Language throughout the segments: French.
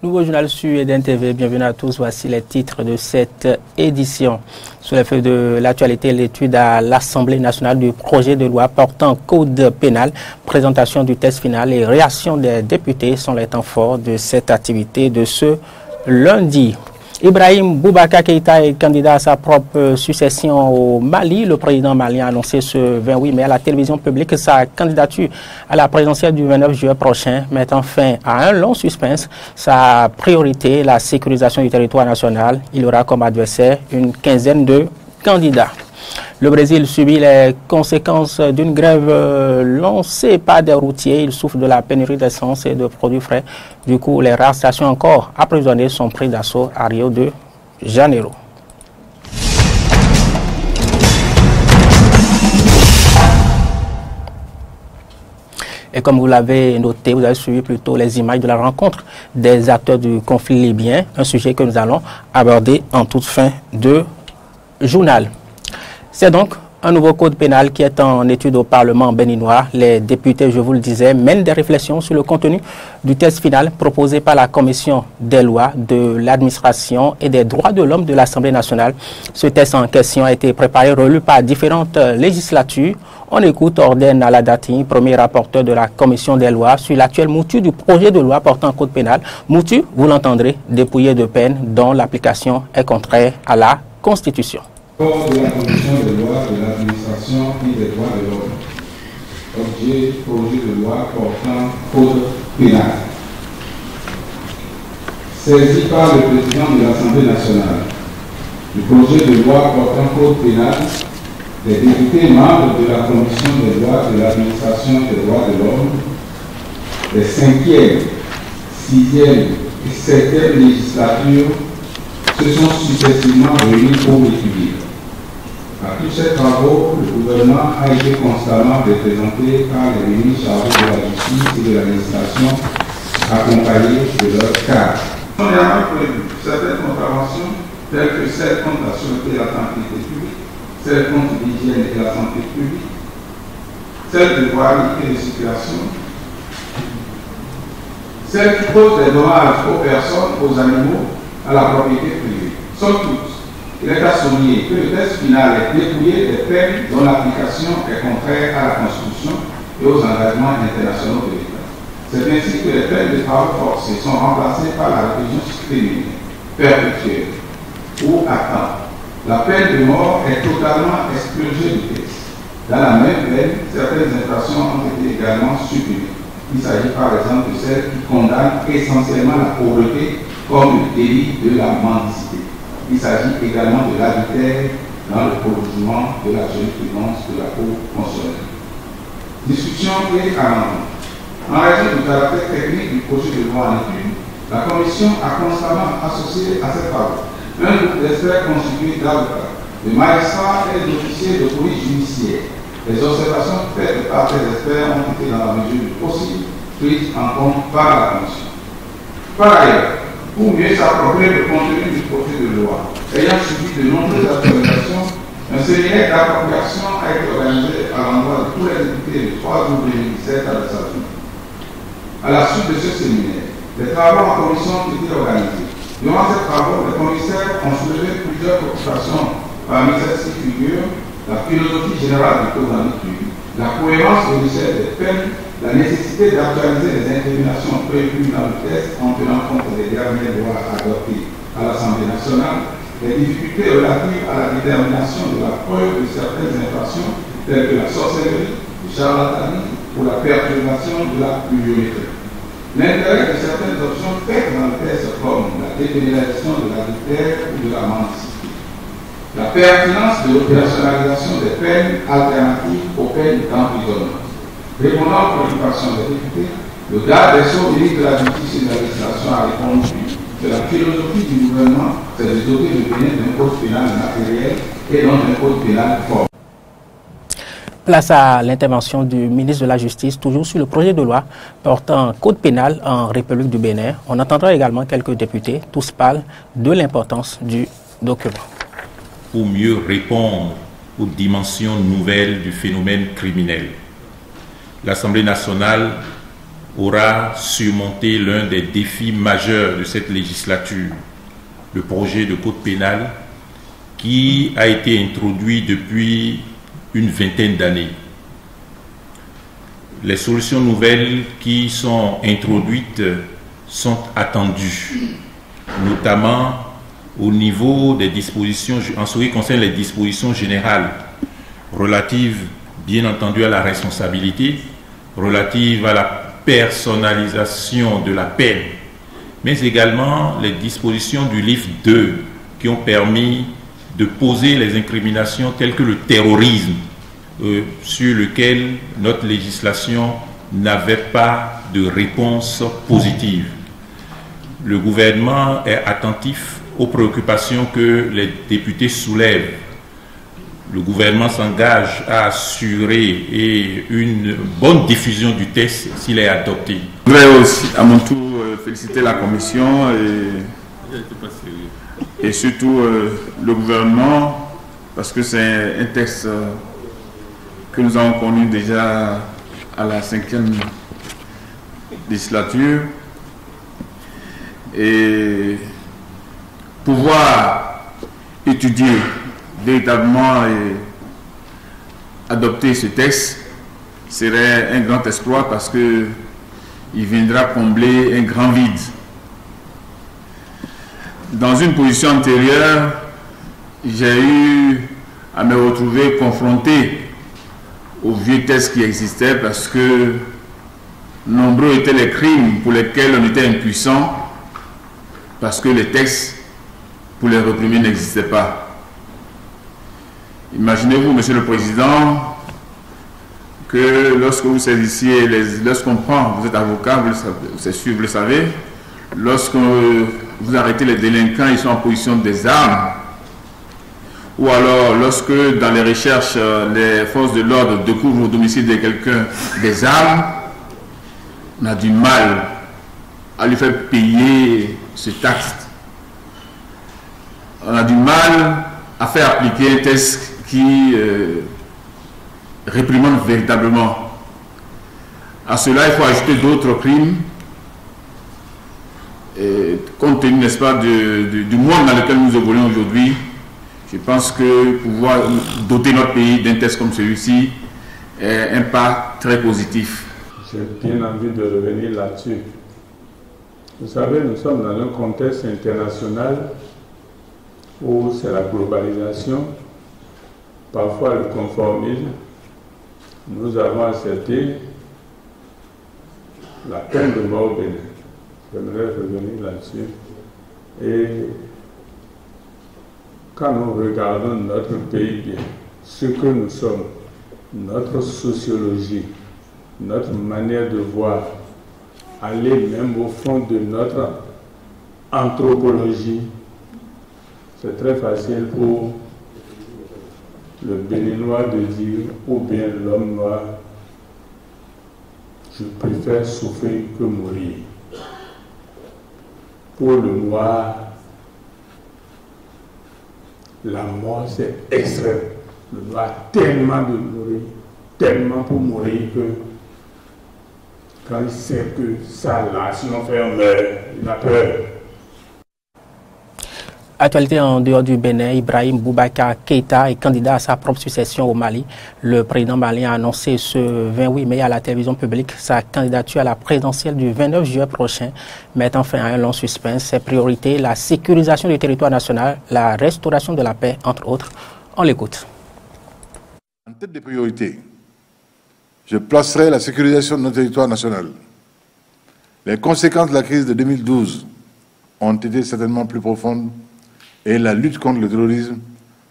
Nouveau journal sur Eden TV, bienvenue à tous. Voici les titres de cette édition. Sous les feux de l'actualité, l'étude à l'Assemblée nationale du projet de loi portant code pénal, présentation du texte final et réaction des députés sont les temps forts de cette activité de ce lundi. Ibrahim Boubacar Keïta est candidat à sa propre succession au Mali. Le président malien a annoncé ce 28 mai à la télévision publique sa candidature à la présidentielle du 29 juillet prochain, mettant fin à un long suspense. Sa priorité, la sécurisation du territoire national. Il aura comme adversaire une quinzaine de candidats. Le Brésil subit les conséquences d'une grève lancée par des routiers. Il souffre de la pénurie d'essence et de produits frais. Du coup, les rares stations encore approvisionnées sont prises d'assaut à Rio de Janeiro. Et comme vous l'avez noté, vous avez suivi plutôt les images de la rencontre des acteurs du conflit libyen, un sujet que nous allons aborder en toute fin de journal. C'est donc un nouveau code pénal qui est en étude au Parlement béninois. Les députés, je vous le disais, mènent des réflexions sur le contenu du texte final proposé par la Commission des lois, de l'administration et des droits de l'homme de l'Assemblée nationale. Ce texte en question a été préparé, relu par différentes législatures. On écoute Orden Aladati, premier rapporteur de la Commission des lois, sur l'actuelle mouture du projet de loi portant code pénal. Mouture, vous l'entendrez, dépouillé de peine dont l'application est contraire à la Constitution. Corps de la Commission des lois de l'administration et des droits de l'homme. Objet projet de loi portant code pénal. Saisi par le président de l'Assemblée nationale, le projet de loi portant code pénal, les députés membres de la Commission des lois de l'administration et des droits de l'homme, les 5e, 6e et 7e législatures se sont successivement réunis pour l'étudier. À tous ces travaux, le gouvernement a été constamment représenté par les ministres chargés de la justice et de l'administration, accompagnés de leurs cadres. On a prévu certaines contraventions, telles que celles contre la sûreté et la tranquillité publique, celles contre l'hygiène et la santé publique, celles de voirie et de circulation, celles qui causent des dommages aux personnes, aux animaux, à la propriété privée. Somme toute, il est à souligner que le texte final est dépouillé des peines dont l'application est contraire à la Constitution et aux engagements internationaux de l'État. C'est ainsi que les peines de travail forcé sont remplacées par la réclusion criminelle, perpétuelle ou à temps. La peine de mort est totalement expurgée du texte. Dans la même peine, certaines infractions ont été également supprimées. Il s'agit par exemple de celles qui condamnent essentiellement la pauvreté comme le délit de la mendicité. Il s'agit également de l'adultère dans le prolongement de la jurisprudence de la Cour constitutionnelle. Discussion et amendement. En raison du caractère technique du projet de loi en étude, la Commission a constamment associé à cette travaux un groupe d'experts constitué d'avocats, de magistrats et d'officiers de police judiciaire. Les observations faites par ces experts ont été dans la mesure du possible prises en compte par la Commission. Par ailleurs, pour mieux s'approprier le contenu du projet de loi, ayant suivi de nombreuses actualisations, un séminaire d'appropriation a été organisé à l'endroit de tous les députés le 3 août 2017 à Brazzaville. À la suite de ce séminaire, les travaux en commission ont été organisés. Durant ces travaux, les commissaires ont soulevé plusieurs préoccupations, parmi celles-ci figurent la philosophie générale du code en étude, la cohérence logicielle des peines, la nécessité d'actualiser les incriminations prévues dans le texte en tenant compte des dernières lois adoptées à l'Assemblée nationale, les difficultés relatives à la détermination de la preuve de certaines infractions telles que la sorcellerie, le charlatanisme ou la perturbation de la pluviométrie. L'intérêt de certaines options faites dans le texte comme la dépénalisation de l'adultère ou de la mendicité. La pertinence de l'opérationnalisation des peines alternatives aux peines d'emprisonnement. Répondant aux préoccupations des députés, le garde des Sceaux, ministre de la Justice et de l'Administration a répondu que la philosophie du gouvernement, c'est de doter le Bénin d'un code pénal matériel et non d'un code pénal fort. Place à l'intervention du ministre de la Justice, toujours sur le projet de loi portant code pénal en République du Bénin. On entendra également quelques députés, tous parlent de l'importance du document. Pour mieux répondre aux dimensions nouvelles du phénomène criminel, l'Assemblée nationale, aura surmonté l'un des défis majeurs de cette législature, le projet de code pénal qui a été introduit depuis une vingtaine d'années. Les solutions nouvelles qui sont introduites sont attendues, notamment au niveau des dispositions, en ce qui concerne les dispositions générales relatives, bien entendu, à la responsabilité, relatives à la personnalisation de la peine, mais également les dispositions du livre 2 qui ont permis de poser les incriminations telles que le terrorisme, sur lequel notre législation n'avait pas de réponse positive. Le gouvernement est attentif aux préoccupations que les députés soulèvent. Le gouvernement s'engage à assurer une bonne diffusion du texte s'il est adopté. Je voudrais aussi à mon tour féliciter la Commission et surtout le gouvernement, parce que c'est un texte que nous avons connu déjà à la 5e législature, et pouvoir étudier véritablement et adopter ce texte serait un grand exploit, parce que il viendra combler un grand vide. Dans une position antérieure, j'ai eu à me retrouver confronté aux vieux textes qui existaient, parce que nombreux étaient les crimes pour lesquels on était impuissant, parce que les textes pour les réprimer n'existaient pas. Imaginez-vous, Monsieur le Président, que lorsque vous saisissiez, lorsqu'on prend, vous êtes avocat, c'est sûr, vous le savez, lorsque vous arrêtez les délinquants, ils sont en position des armes, ou alors lorsque dans les recherches, les forces de l'ordre découvrent au domicile de quelqu'un des armes, on a du mal à lui faire payer ce taxe. On a du mal à faire appliquer un texte qui réprimande véritablement. À cela, il faut ajouter d'autres crimes, et compte tenu, n'est-ce pas, du monde dans lequel nous évoluons aujourd'hui. Je pense que pouvoir doter notre pays d'un texte comme celui-ci est un pas très positif. J'ai bien envie de revenir là-dessus. Vous savez, nous sommes dans un contexte international où c'est la globalisation, parfois le conformisme. Nous avons accepté la peine de mort au Bénin. J'aimerais revenir là-dessus. Et quand nous regardons notre pays bien, ce que nous sommes, notre sociologie, notre manière de voir, aller même au fond de notre anthropologie, c'est très facile pour le Béninois de dire, ou bien l'homme noir, je préfère souffrir que mourir. Pour le noir, la mort c'est extrême. Le noir a tellement de mourir, tellement pour mourir que quand il sait que ça là, sinon fait un meurt, il a peur. Actualité en dehors du Bénin, Ibrahim Boubacar Keïta est candidat à sa propre succession au Mali. Le président malien a annoncé ce 28 mai à la télévision publique sa candidature à la présidentielle du 29 juillet prochain, mettant fin à un long suspense. Ses priorités, la sécurisation du territoire national, la restauration de la paix, entre autres. On l'écoute. En tête des priorités, je placerai la sécurisation de notre territoire national. Les conséquences de la crise de 2012 ont été certainement plus profondes, et la lutte contre le terrorisme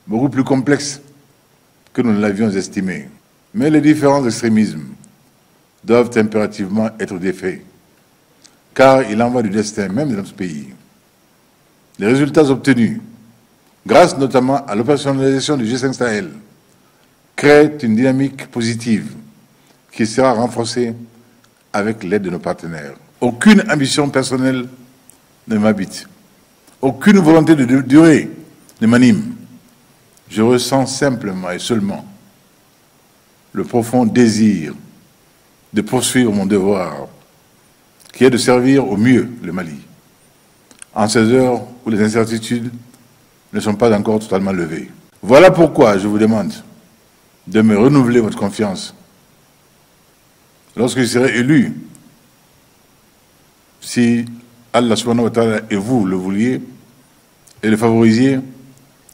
beaucoup plus complexe que nous ne l'avions estimé. Mais les différents extrémismes doivent impérativement être défaits, car il en va du destin même de notre pays. Les résultats obtenus, grâce notamment à l'opérationnalisation du G5 Sahel, créent une dynamique positive qui sera renforcée avec l'aide de nos partenaires. Aucune ambition personnelle ne m'habite. Aucune volonté de durée ne m'anime. Je ressens simplement et seulement le profond désir de poursuivre mon devoir qui est de servir au mieux le Mali, en ces heures où les incertitudes ne sont pas encore totalement levées. Voilà pourquoi je vous demande de me renouveler votre confiance. Lorsque je serai élu, si Allah subhanahu wa ta'ala et vous le vouliez et le favorisiez,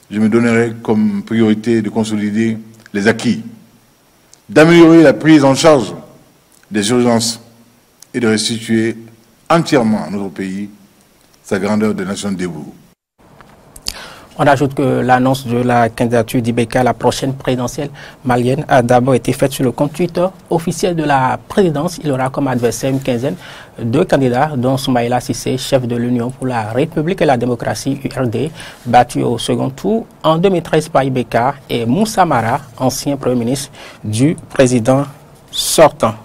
je me donnerai comme priorité de consolider les acquis, d'améliorer la prise en charge des urgences et de restituer entièrement à notre pays sa grandeur de nation debout. On ajoute que l'annonce de la candidature d'Ibeka à la prochaine présidentielle malienne a d'abord été faite sur le compte Twitter officiel de la présidence. Il aura comme adversaire une quinzaine de candidats, dont Soumaïla Cissé, chef de l'Union pour la République et la démocratie URD, battu au second tour en 2013 par Ibeka, et Moussa Mara, ancien Premier ministre du président sortant.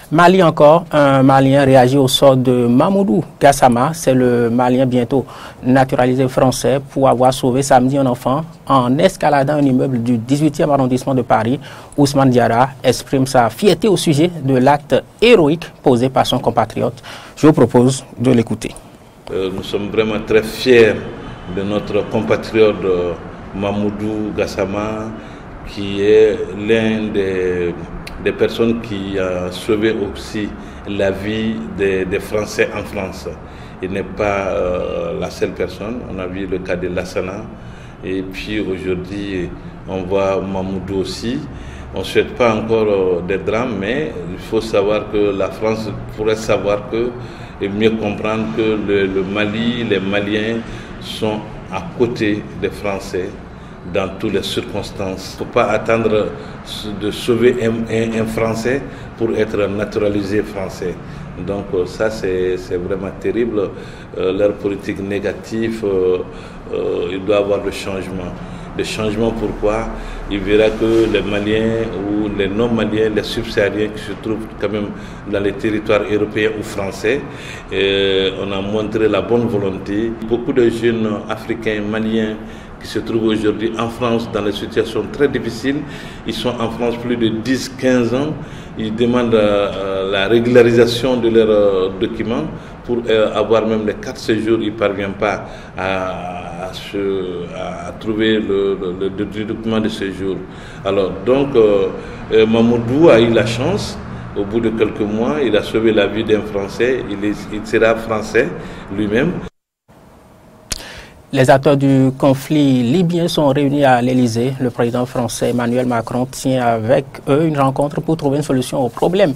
Mali encore, un Malien réagit au sort de Mamoudou Gassama. C'est le Malien bientôt naturalisé français pour avoir sauvé samedi un enfant en escaladant un immeuble du 18e arrondissement de Paris. Ousmane Diarra exprime sa fierté au sujet de l'acte héroïque posé par son compatriote. Je vous propose de l'écouter. Nous sommes vraiment très fiers de notre compatriote Mamoudou Gassama, qui est l'un des personnes qui a sauvé aussi la vie des Français en France. Il n'est pas la seule personne. On a vu le cas de Lassana. Et puis aujourd'hui, on voit Mamoudou aussi. On ne souhaite pas encore des drames, mais il faut savoir que la France pourrait savoir que et mieux comprendre que le Mali, les Maliens sont à côté des Français dans toutes les circonstances. Il ne faut pas attendre de sauver un Français pour être naturalisé français. Donc ça, c'est vraiment terrible. Leur politique négative, il doit y avoir le changement. Le changement, pourquoi? Il verra que les Maliens ou les non-Maliens, les subsahariens qui se trouvent quand même dans les territoires européens ou français, on a montré la bonne volonté. Beaucoup de jeunes africains, maliens, qui se trouvent aujourd'hui en France dans des situations très difficiles. Ils sont en France plus de 10-15 ans. Ils demandent la régularisation de leurs documents pour avoir même les 4 séjours. Ils ne parviennent pas à trouver le document de séjour. Alors donc Mamoudou a eu la chance. Au bout de quelques mois, il a sauvé la vie d'un Français. Il sera français lui-même. Les acteurs du conflit libyen sont réunis à l'Élysée. Le président français Emmanuel Macron tient avec eux une rencontre pour trouver une solution au problème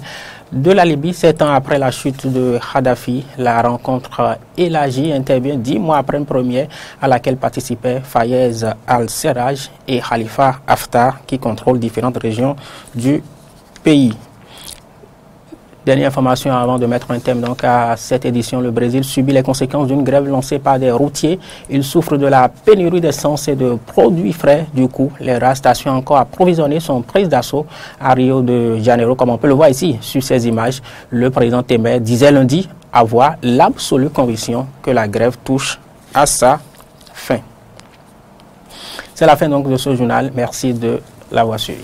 de la Libye. 7 ans après la chute de Kadhafi, la rencontre élargie intervient 10 mois après une première à laquelle participaient Fayez al-Serraj et Khalifa Haftar, qui contrôlent différentes régions du pays. Dernière information avant de mettre un thème donc à cette édition. Le Brésil subit les conséquences d'une grève lancée par des routiers. Il souffre de la pénurie d'essence et de produits frais. Du coup, les stations encore approvisionnées sont prises d'assaut à Rio de Janeiro. Comme on peut le voir ici sur ces images, le président Temer disait lundi avoir l'absolue conviction que la grève touche à sa fin. C'est la fin donc de ce journal. Merci de l'avoir suivi.